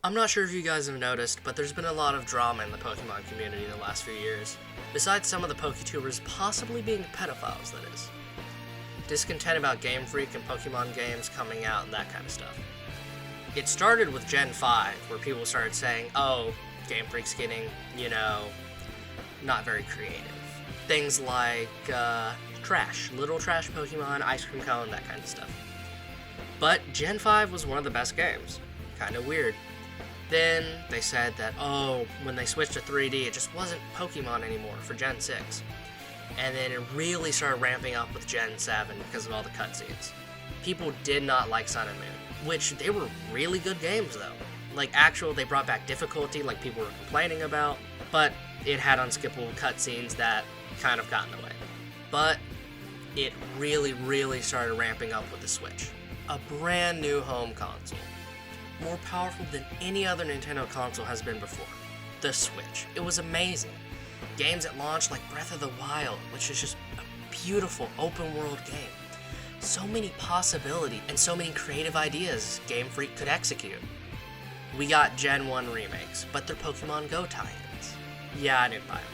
I'm not sure if you guys have noticed, but there's been a lot of drama in the Pokemon community the last few years. Besides some of the Poketubers possibly being pedophiles, that is. Discontent about Game Freak and Pokemon games coming out and that kind of stuff. It started with Gen 5, where people started saying, oh, Game Freak's getting, not very creative. Things like, trash, little trash Pokemon, ice cream cone, that kind of stuff. But Gen 5 was one of the best games. Kinda weird. Then they said that, when they switched to 3D, it just wasn't Pokemon anymore for Gen 6. And then it really started ramping up with Gen 7 because of all the cutscenes. People did not like Sun and Moon, which they were really good games though. They brought back difficulty like people were complaining about, but it had unskippable cutscenes that kind of got in the way. But it really, really started ramping up with the Switch. A brand new home console. More powerful than any other Nintendo console has been before. The Switch. It was amazing. Games at launch like Breath of the Wild, which is just a beautiful open world game. So many possibilities and so many creative ideas Game Freak could execute. We got Gen 1 remakes, but they're Pokemon Go tie-ins. Yeah, I didn't buy them.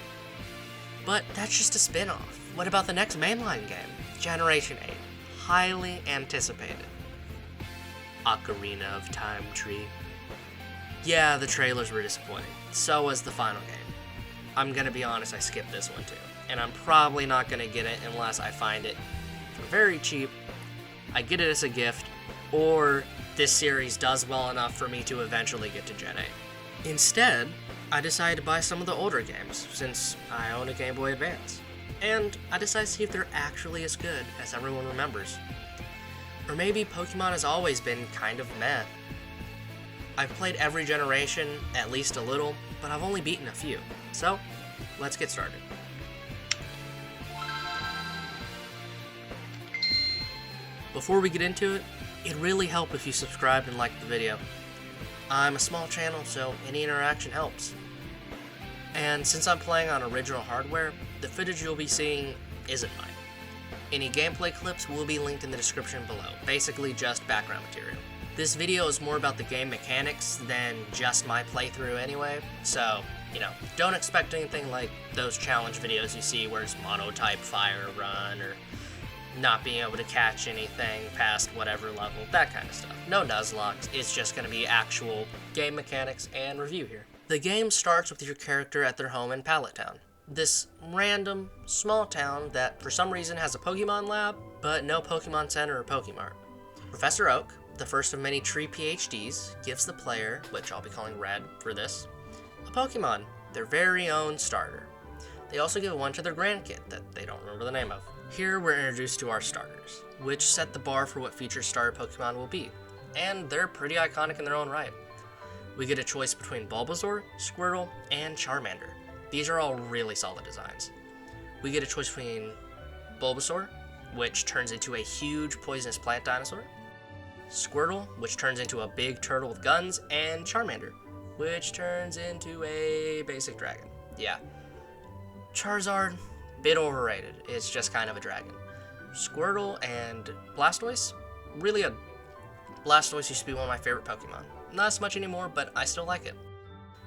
But that's just a spin-off. What about the next mainline game? Generation 8. Highly anticipated. Ocarina of Time tree. Yeah, the trailers were disappointing. So was the final game. I'm gonna be honest, I skipped this one too. And I'm probably not gonna get it unless I find it for very cheap, I get it as a gift, or this series does well enough for me to eventually get to Gen 8. Instead, I decided to buy some of the older games, since I own a Game Boy Advance. And I decided to see if they're actually as good as everyone remembers. Or maybe Pokemon has always been kind of meh. I've played every generation, at least a little, but I've only beaten a few. So, let's get started. Before we get into it, it'd really help if you subscribed and liked the video. I'm a small channel, so any interaction helps. And since I'm playing on original hardware, the footage you'll be seeing isn't mine. Any gameplay clips will be linked in the description below, basically just background material. This video is more about the game mechanics than just my playthrough anyway, so, don't expect anything like those challenge videos you see where it's mono-type fire run, or not being able to catch anything past whatever level, that kind of stuff. No Nuzlocke, it's just going to be actual game mechanics and review here. The game starts with your character at their home in Pallet Town. This random, small town that for some reason has a Pokemon lab, but no Pokemon Center or Pokemart. Professor Oak, the first of many tree PhDs, gives the player, which I'll be calling Red for this, a Pokemon, their very own starter. They also give one to their grandkid that they don't remember the name of. Here we're introduced to our starters, which set the bar for what future starter Pokemon will be, and they're pretty iconic in their own right. We get a choice between Bulbasaur, Squirtle, and Charmander. These are all really solid designs. We get a choice between Bulbasaur, which turns into a huge poisonous plant dinosaur, Squirtle, which turns into a big turtle with guns, and Charmander, which turns into a basic dragon. Yeah. Charizard, bit overrated. It's just kind of a dragon. Squirtle and Blastoise, really good. Blastoise used to be one of my favorite Pokemon. Not as much anymore, but I still like it.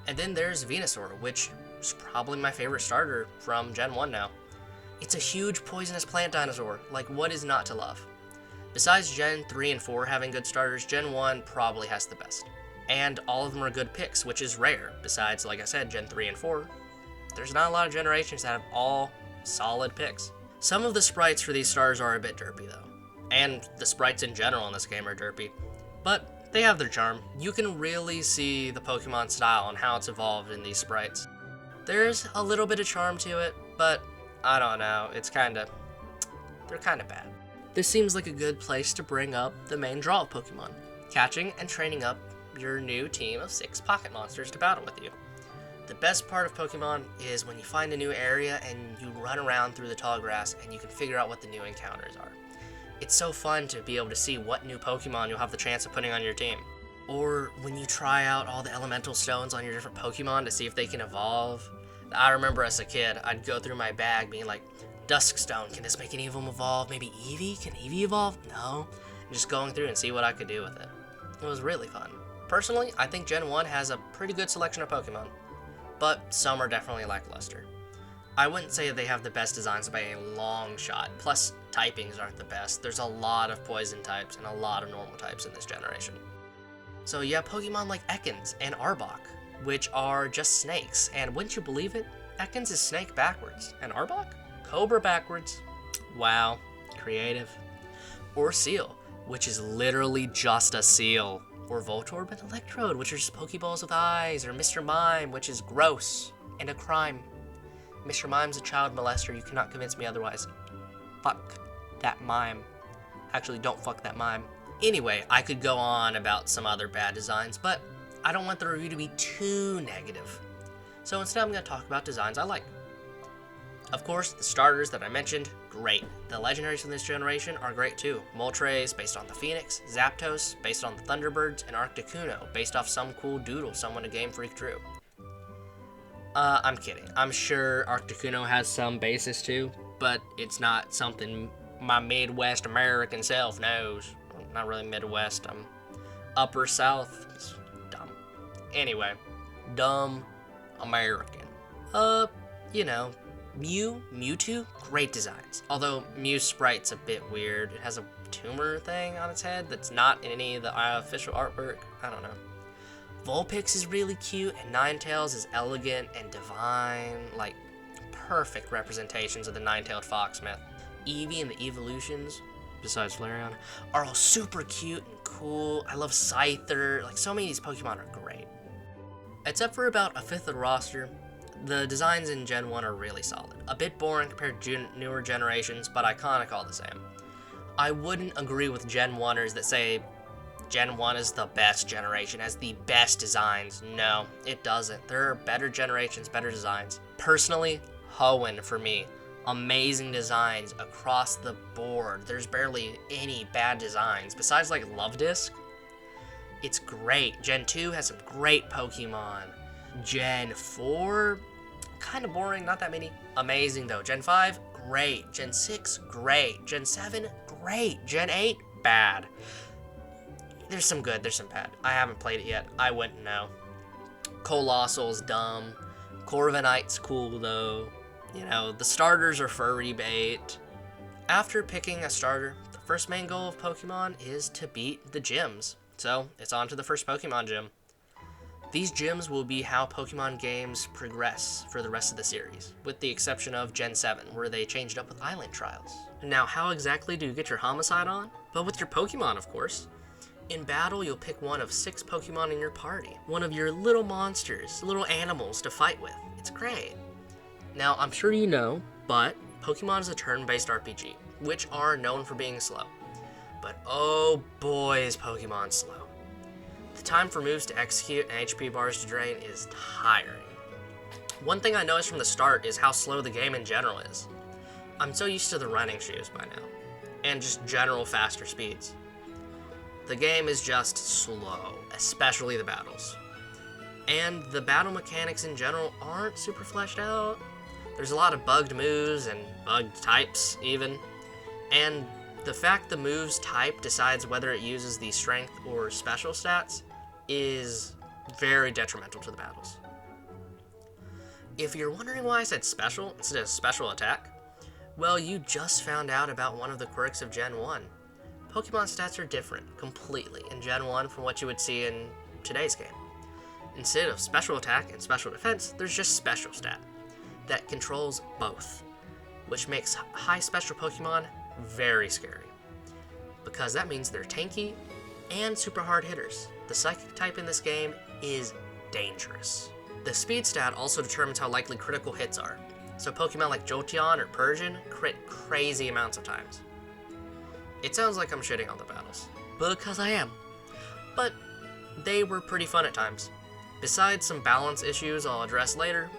And then there's Venusaur, which is probably my favorite starter from Gen 1 now. It's a huge poisonous plant dinosaur, like what is not to love? Besides Gen 3 and 4 having good starters, Gen 1 probably has the best. And all of them are good picks, which is rare. Besides, like I said, Gen 3 and 4, there's not a lot of generations that have all solid picks. Some of the sprites for these stars are a bit derpy though. And the sprites in general in this game are derpy. But they have their charm. You can really see the Pokemon style and how it's evolved in these sprites. There's a little bit of charm to it, but I don't know, they're kinda bad. This seems like a good place to bring up the main draw of Pokemon, catching and training up your new team of 6 pocket monsters to battle with you. The best part of Pokemon is when you find a new area and you run around through the tall grass and you can figure out what the new encounters are. It's so fun to be able to see what new Pokemon you'll have the chance of putting on your team. Or when you try out all the elemental stones on your different Pokemon to see if they can evolve. I remember as a kid, I'd go through my bag being like, Dusk Stone, can this make any of them evolve? Maybe Eevee? Can Eevee evolve? No. And just going through and see what I could do with it. It was really fun. Personally, I think Gen 1 has a pretty good selection of Pokemon, but some are definitely lackluster. I wouldn't say they have the best designs by a long shot, plus typings aren't the best. There's a lot of poison types and a lot of normal types in this generation. So you have Pokemon like Ekans and Arbok, which are just snakes, and wouldn't you believe it? Ekans is snake backwards, and Arbok? Cobra backwards. Wow, creative. Or Seal, which is literally just a seal. Or Voltorb and Electrode, which are just Pokeballs with eyes. Or Mr. Mime, which is gross and a crime. Mr. Mime's a child molester, you cannot convince me otherwise. Fuck that mime. Actually, don't fuck that mime. Anyway, I could go on about some other bad designs, but I don't want the review to be too negative. So instead I'm going to talk about designs I like. Of course, the starters that I mentioned, great. The legendaries from this generation are great too. Moltres, based on the Phoenix, Zapdos, based on the Thunderbirds, and Articuno, based off some cool doodle someone at Game Freak drew. I'm kidding. I'm sure Articuno has some basis too, but it's not something my Midwest American self knows. Not really Midwest, I'm Upper South. It's dumb. Anyway, dumb American. You know, Mewtwo, great designs. Although Mew's sprite's a bit weird. It has a tumor thing on its head that's not in any of the official artwork. I don't know. Vulpix is really cute, and Ninetales is elegant and divine, like perfect representations of the nine-tailed fox myth. Eevee and the evolutions, besides Flareon, are all super cute and cool. I love Scyther, like so many of these Pokemon are great. Except for about a fifth of the roster, the designs in Gen 1 are really solid. A bit boring compared to newer generations, but iconic all the same. I wouldn't agree with Gen 1ers that say Gen 1 is the best generation, has the best designs. No, it doesn't. There are better generations, better designs. Personally, Hoenn for me. Amazing designs across the board. There's barely any bad designs. Besides like Love Disc, it's great. Gen 2 has some great Pokemon. Gen 4, kind of boring, not that many. Amazing though. Gen 5, great. Gen 6, great. Gen 7, great. Gen 8, bad. There's some good, there's some bad. I haven't played it yet. I wouldn't know. Colossal's dumb. Corviknight's cool though. You know, the starters are furry bait. After picking a starter, the first main goal of Pokemon is to beat the gyms. So, it's on to the first Pokemon gym. These gyms will be how Pokemon games progress for the rest of the series, with the exception of Gen 7, where they changed up with Island Trials. Now, how exactly do you get your Homicide on? But with your Pokemon, of course. In battle, you'll pick one of 6 Pokemon in your party. One of your little monsters, little animals to fight with. It's great. Now, I'm sure you know, but Pokemon is a turn-based RPG, which are known for being slow. But oh boy is Pokemon slow. The time for moves to execute and HP bars to drain is tiring. One thing I noticed from the start is how slow the game in general is. I'm so used to the running shoes by now, and just general faster speeds. The game is just slow, especially the battles. And the battle mechanics in general aren't super fleshed out. There's a lot of bugged moves and bugged types even. And the fact the move's type decides whether it uses the strength or special stats is very detrimental to the battles. If you're wondering why I said special instead of special attack, well, you just found out about one of the quirks of Gen 1. Pokemon stats are different completely in Gen 1 from what you would see in today's game. Instead of special attack and special defense, there's just special stat that controls both, which makes high special Pokemon very scary, because that means they're tanky and super hard hitters. The Psychic type in this game is dangerous. The speed stat also determines how likely critical hits are, so Pokemon like Jolteon or Persian crit crazy amounts of times. It sounds like I'm shitting on the battles, because I am, but they were pretty fun at times. Besides some balance issues I'll address later,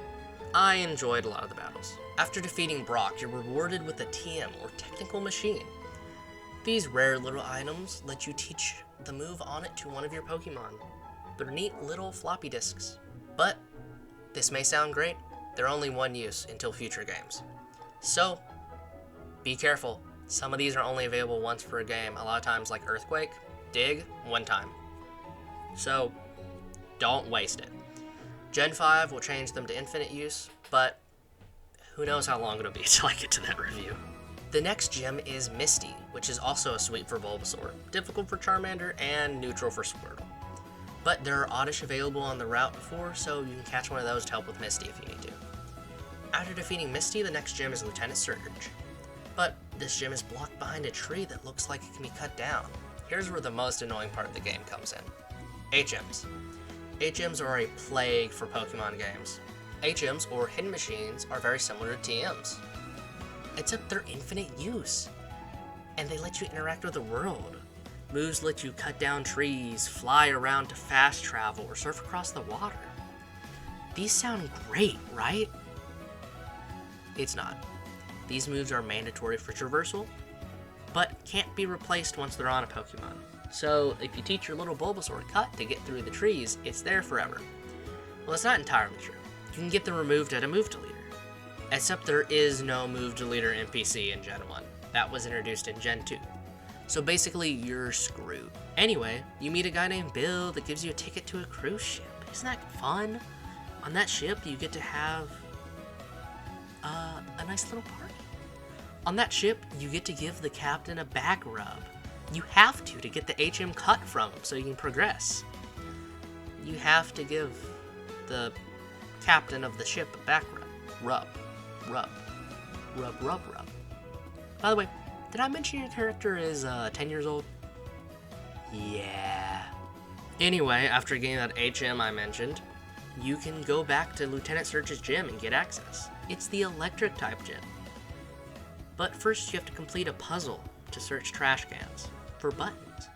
I enjoyed a lot of the battles. After defeating Brock, you're rewarded with a TM, or Technical Machine. These rare little items let you teach the move on it to one of your Pokemon. They're neat little floppy disks. But, this may sound great, they're only one use until future games. So, be careful. Some of these are only available once per game. A lot of times, like Earthquake, Dig, one time. So, don't waste it. Gen 5 will change them to infinite use, but who knows how long it'll be till I get to that review. The next gym is Misty, which is also a sweep for Bulbasaur, difficult for Charmander, and neutral for Squirtle. But there are Oddish available on the route before, so you can catch one of those to help with Misty if you need to. After defeating Misty, the next gym is Lieutenant Surge. But this gym is blocked behind a tree that looks like it can be cut down. Here's where the most annoying part of the game comes in. HMs. HMs are a plague for Pokemon games. HMs, or hidden machines, are very similar to TMs. Except they're infinite use, and they let you interact with the world. Moves let you cut down trees, fly around to fast travel, or surf across the water. These sound great, right? It's not. These moves are mandatory for traversal, but can't be replaced once they're on a Pokemon. So if you teach your little Bulbasaur to cut to get through the trees, it's there forever. Well, it's not entirely true. You can get them removed at a move deleter. Except there is no move deleter NPC in Gen 1. That was introduced in Gen 2. So basically, you're screwed. Anyway, you meet a guy named Bill that gives you a ticket to a cruise ship. Isn't that fun? On that ship, you get to have a nice little party. On that ship, you get to give the captain a back rub. You have to get the HM cut from him so you can progress. You have to give the captain of the ship a back rub. Rub. By the way, did I mention your character is 10 years old? Yeah. Anyway, after getting that HM I mentioned, you can go back to Lieutenant Surge's gym and get access. It's the electric type gym. But first you have to complete a puzzle to search trash cans for buttons.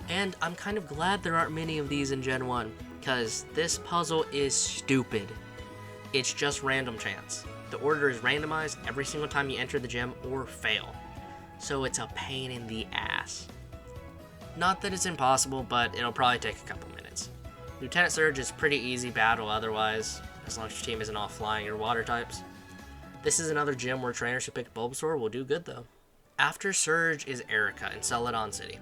And I'm kind of glad there aren't many of these in Gen 1, because this puzzle is stupid. It's just random chance. The order is randomized every single time you enter the gym or fail, so it's a pain in the ass. Not that it's impossible, but it'll probably take a couple minutes. Lieutenant Surge is pretty easy battle otherwise, as long as your team isn't all flying or water types. This is another gym where trainers who pick Bulbasaur will do good though. After Surge is Erica in Celadon City.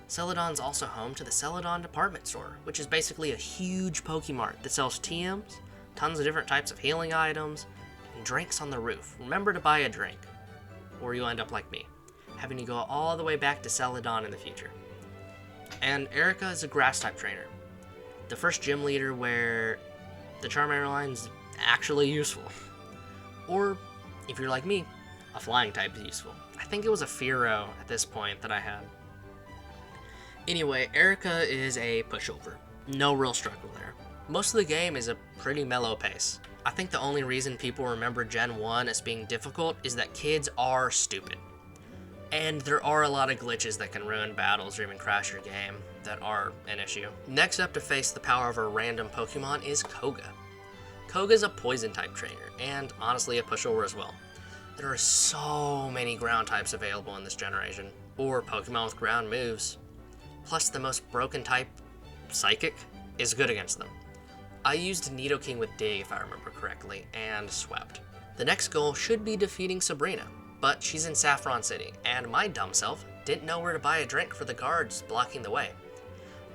Celadon's also home to the Celadon department store, which is basically a huge Pokemart that sells TMs, tons of different types of healing items, and drinks on the roof. Remember to buy a drink, or you'll end up like me, having to go all the way back to Celadon in the future. And Erica is a grass-type trainer, the first gym leader where the Charmander line's actually useful. Or, if you're like me, a flying type is useful. I think it was a Fearow at this point that I had. Anyway, Erica is a pushover. No real struggle there. Most of the game is a pretty mellow pace. I think the only reason people remember Gen 1 as being difficult is that kids are stupid. And there are a lot of glitches that can ruin battles or even crash your game that are an issue. Next up to face the power of a random Pokemon is Koga. Koga's a poison type trainer, and honestly a pushover as well. There are so many ground types available in this generation, or Pokemon with ground moves. Plus the most broken type, Psychic, is good against them. I used Nidoking with Dig if I remember correctly, and swept. The next goal should be defeating Sabrina, but she's in Saffron City, and my dumb self didn't know where to buy a drink for the guards blocking the way.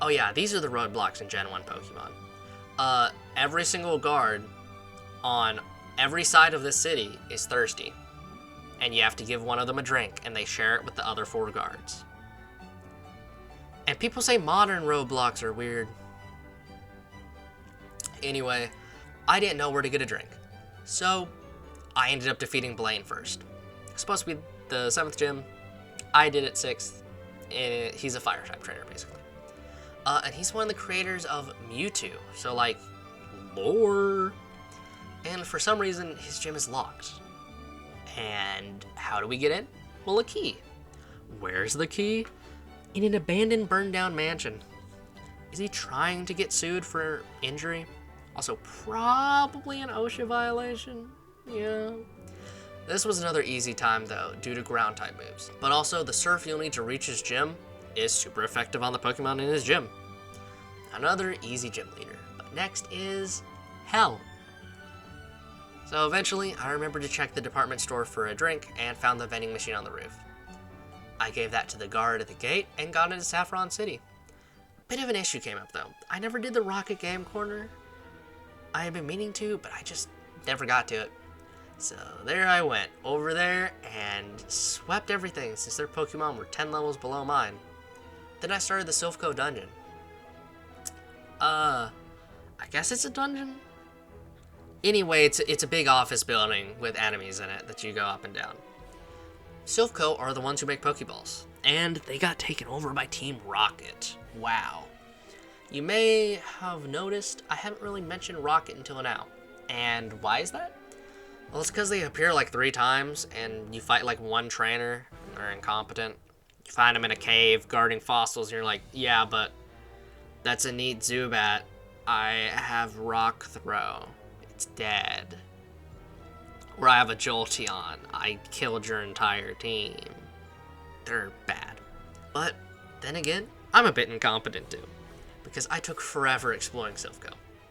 Oh yeah, these are the roadblocks in Gen 1 Pokemon. Every single guard on every side of this city is thirsty, and you have to give one of them a drink, and they share it with the other 4 guards. And people say modern roadblocks are weird. Anyway, I didn't know where to get a drink, so I ended up defeating Blaine first. It's supposed to be the 7th gym. I did it 6th. And he's a fire type trainer, basically. And he's one of the creators of Mewtwo, so like, lore. And for some reason, his gym is locked. And how do we get in? Well, a key. Where's the key? In an abandoned, burned down mansion. Is he trying to get sued for injury? Also, probably an OSHA violation. Yeah. This was another easy time though, due to ground type moves. But also, the surf you'll need to reach his gym is super effective on the Pokemon in his gym. Another easy gym leader. But next is Hell. So eventually, I remembered to check the department store for a drink and found the vending machine on the roof. I gave that to the guard at the gate and got into Saffron City. bit of an issue came up though. I never did the Rocket Game Corner. I had been meaning to, but I just never got to it. So there I went, over there, and swept everything since their Pokemon were 10 levels below mine. Then I started the Silph dungeon. I guess it's a dungeon? Anyway, it's a big office building with enemies in it that you go up and down. Silph are the ones who make Pokeballs, and they got taken over by Team Rocket. Wow. You may have noticed I haven't really mentioned Rocket until now. And why is that? Well, it's because they appear like 3 times, and you fight like one trainer, and they're incompetent. You find them in a cave guarding fossils, and you're like, yeah, but that's a neat Zubat. I have Rock Throw. It's dead. Or I have a Jolteon. I killed your entire team. They're bad. But then again, I'm a bit incompetent too, because I took forever exploring Silph.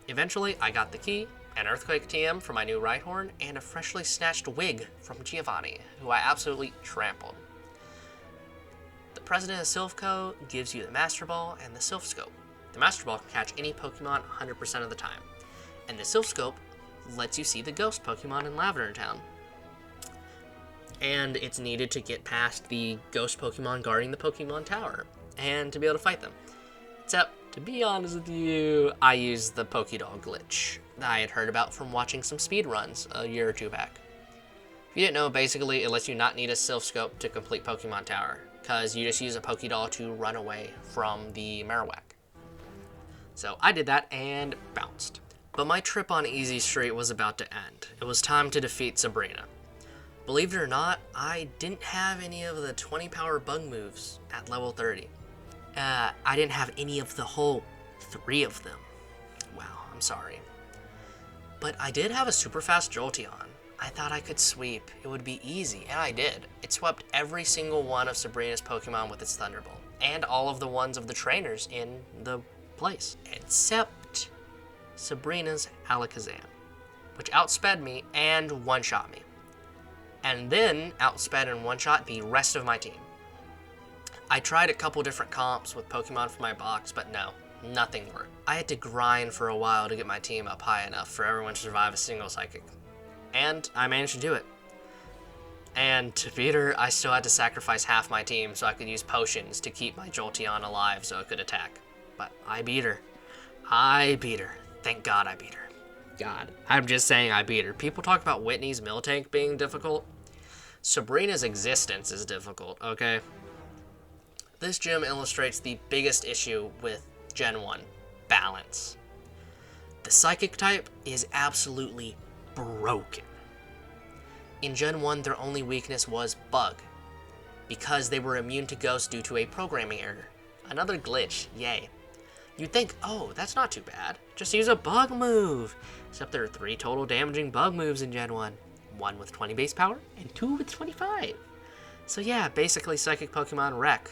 Eventually, I got the key, an Earthquake TM for my new Rhyhorn, and a freshly snatched wig from Giovanni, who I absolutely trampled. The president of Silph gives you the Master Ball and the Silph Scope. The Master Ball can catch any Pokemon 100% of the time, and the Silph Scope lets you see the ghost Pokemon in Lavender Town. And it's needed to get past the ghost Pokemon guarding the Pokemon Tower, and to be able to fight them. Except, to be honest with you, I used the Pokédoll glitch that I had heard about from watching some speedruns a year or 2 back. If you didn't know, basically it lets you not need a Silph Scope to complete Pokemon Tower, because you just use a Pokédoll to run away from the Marowak. So I did that and bounced. But my trip on Easy Street was about to end. It was time to defeat Sabrina. Believe it or not, I didn't have any of the 20 power bug moves at level 30. I didn't have any of the whole 3 of them. Wow, I'm sorry. But I did have a super fast Jolteon. I thought I could sweep. It would be easy, and I did. It swept every single one of Sabrina's Pokemon with its Thunderbolt, and all of the ones of the trainers in the place, except Sabrina's Alakazam, which outsped me and one-shot me. And then outsped and one-shot the rest of my team. I tried a couple different comps with Pokemon for my box, but no, nothing worked. I had to grind for a while to get my team up high enough for everyone to survive a single Psychic. And I managed to do it. And to beat her, I still had to sacrifice half my team so I could use potions to keep my Jolteon alive so it could attack. But I beat her. I beat her. Thank God I beat her. God, I'm just saying I beat her. People talk about Whitney's Miltank being difficult. Sabrina's existence is difficult, okay? This gym illustrates the biggest issue with Gen 1, balance. The Psychic type is absolutely broken. In Gen 1, their only weakness was Bug, because they were immune to Ghost due to a programming error. Another glitch, yay. You'd think, oh, that's not too bad. Just use a Bug move. Except there are 3 total damaging Bug moves in Gen 1. 1 with 20 base power, and 2 with 25. So yeah, basically Psychic Pokemon wreck.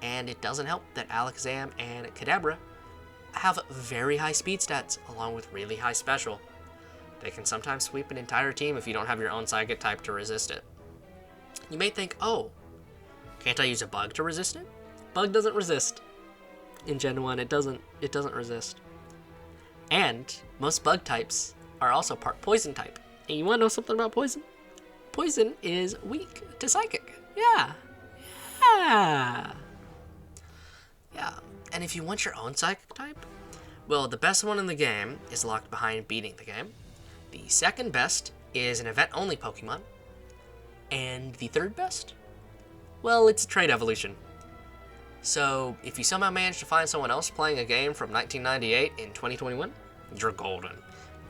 And it doesn't help that Alakazam and Kadabra have very high speed stats, along with really high special. They can sometimes sweep an entire team if you don't have your own Psychic type to resist it. You may think, oh, can't I use a Bug to resist it? Bug doesn't resist. In Gen 1, it doesn't resist. And most Bug types are also part Poison type. And you want to know something about Poison? Poison is weak to Psychic. Yeah. And if you want your own Psychic type, well, the best one in the game is locked behind beating the game. The second best is an event-only Pokemon. And the third best? Well, it's a trait evolution. So, if you somehow manage to find someone else playing a game from 1998 in 2021, you're golden.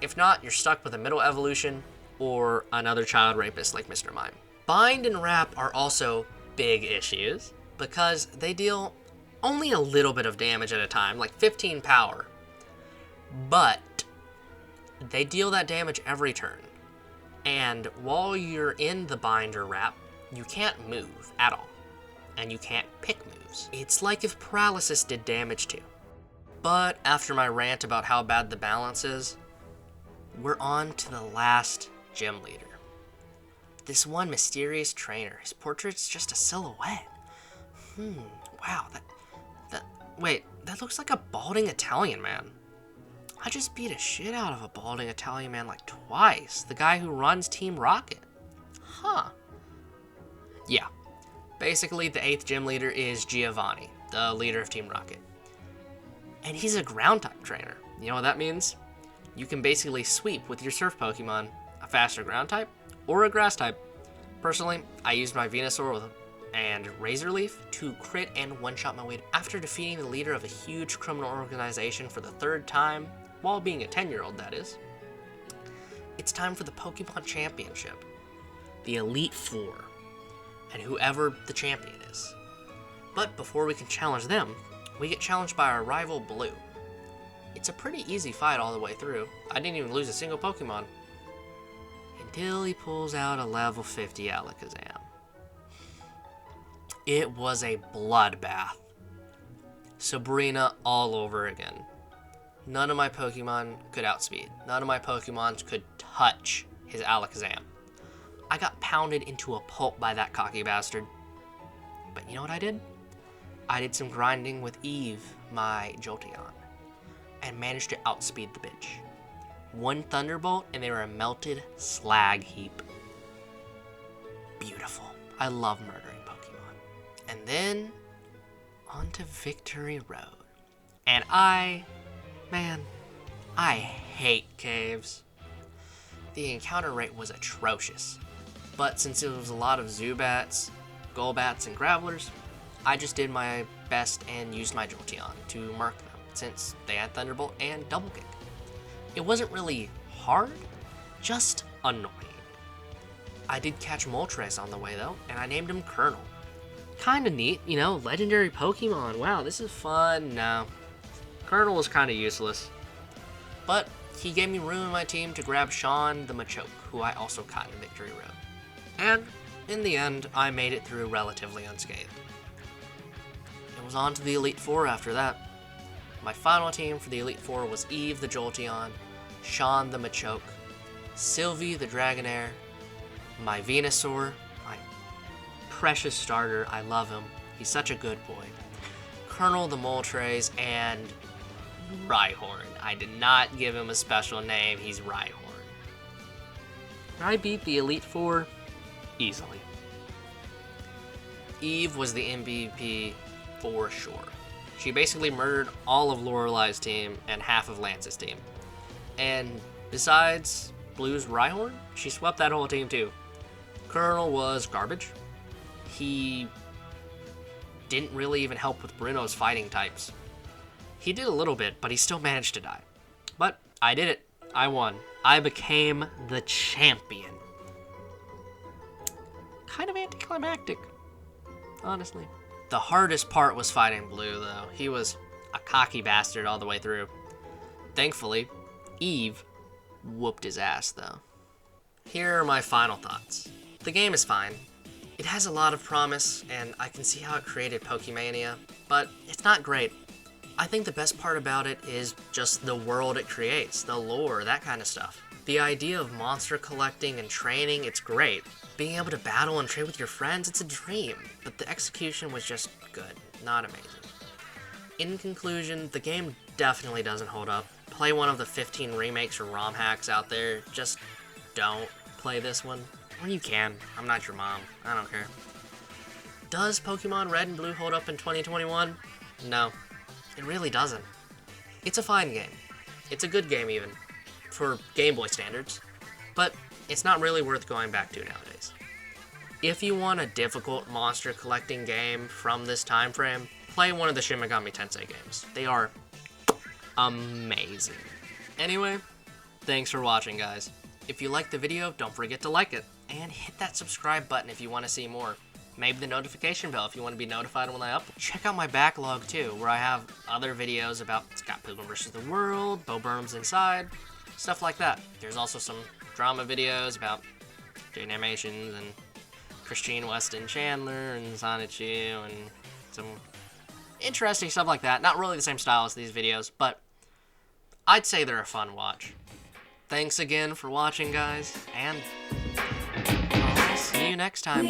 If not, you're stuck with a middle evolution or another child rapist like Mr. Mime. Bind and Wrap are also big issues because they deal only a little bit of damage at a time, like 15 power. But they deal that damage every turn. And while you're in the Bind or Wrap, you can't move at all. And you can't pick moves. It's like if Paralysis did damage too. But after my rant about how bad the balance is, we're on to the last gym leader. This one mysterious trainer. His portrait's just a silhouette. Wow, wait, that looks like a balding Italian man. I just beat a shit out of a balding Italian man like twice. The guy who runs Team Rocket. Huh. Yeah. Basically, the 8th gym leader is Giovanni, the leader of Team Rocket. And he's a ground type trainer. You know what that means? You can basically sweep with your surf Pokemon, a faster ground type, or a grass type. Personally, I used my Venusaur and Razor Leaf to crit and one-shot my way after defeating the leader of a huge criminal organization for the 3rd time, while being a 10-year-old, that is. It's time for the Pokemon Championship, the Elite Four, and whoever the champion is. But before we can challenge them, we get challenged by our rival Blue. It's a pretty easy fight all the way through. I didn't even lose a single Pokemon. Until he pulls out a level 50 Alakazam. It was a bloodbath. Sabrina all over again. None of my Pokemon could outspeed. None of my Pokemon could touch his Alakazam. I got pounded into a pulp by that cocky bastard. But you know what I did? I did some grinding with Eevee, my Jolteon, and managed to outspeed the bitch. One Thunderbolt, and they were a melted slag heap. Beautiful. I love murdering Pokemon. And then, on to Victory Road. And I hate caves. The encounter rate was atrocious. But since it was a lot of Zubats, Golbats, and Gravelers, I just did my best and used my Jolteon to mark them, since they had Thunderbolt and Double Kick. It wasn't really hard, just annoying. I did catch Moltres on the way though, and I named him Colonel. Kinda neat, you know, legendary Pokemon. Wow, this is fun. No, Colonel was kinda useless. But he gave me room in my team to grab Sean the Machoke, who I also caught in Victory Road. And in the end, I made it through relatively unscathed. It was on to the Elite Four after that. My final team for the Elite Four was Eevee the Jolteon, Sean the Machoke, Sylvie the Dragonair, my Venusaur, my precious starter, I love him, he's such a good boy, Colonel the Moltres, and Rhyhorn. I did not give him a special name, he's Rhyhorn. I beat the Elite Four easily. Eevee was the MVP for sure. She basically murdered all of Lorelei's team and half of Lance's team. And besides Blue's Rhyhorn, she swept that whole team too. Colonel was garbage. He didn't really even help with Bruno's fighting types. He did a little bit, but he still managed to die. But I did it. I won. I became the champion. Kind of anticlimactic, honestly. The hardest part was fighting Blue, though. He was a cocky bastard all the way through. Thankfully, Eevee whooped his ass, though. Here are my final thoughts. The game is fine. It has a lot of promise, and I can see how it created Pokemania, but it's not great. I think the best part about it is just the world it creates, the lore, that kind of stuff. The idea of monster collecting and training, it's great. Being able to battle and trade with your friends, it's a dream. But the execution was just good, not amazing. In conclusion, the game definitely doesn't hold up. Play one of the 15 remakes or ROM hacks out there. Just don't play this one. Or you can. I'm not your mom. I don't care. Does Pokemon Red and Blue hold up in 2021? No, it really doesn't. It's a fine game. It's a good game even, for Game Boy standards. But it's not really worth going back to nowadays. If you want a difficult monster collecting game from this time frame, play one of the Shin Megami Tensei games. They are amazing. Anyway, thanks for watching, guys. If you liked the video, don't forget to like it, and hit that subscribe button if you want to see more. Maybe the notification bell if you want to be notified when I upload. Check out my backlog too, where I have other videos about Scott Pilgrim vs. the World, Bo Burnham's Inside, stuff like that. There's also some drama videos about Jade Animations and Christine Weston Chandler and Sonichu and some interesting stuff like that. Not really the same style as these videos, but I'd say they're a fun watch. Thanks again for watching, guys, and I'll see you next time.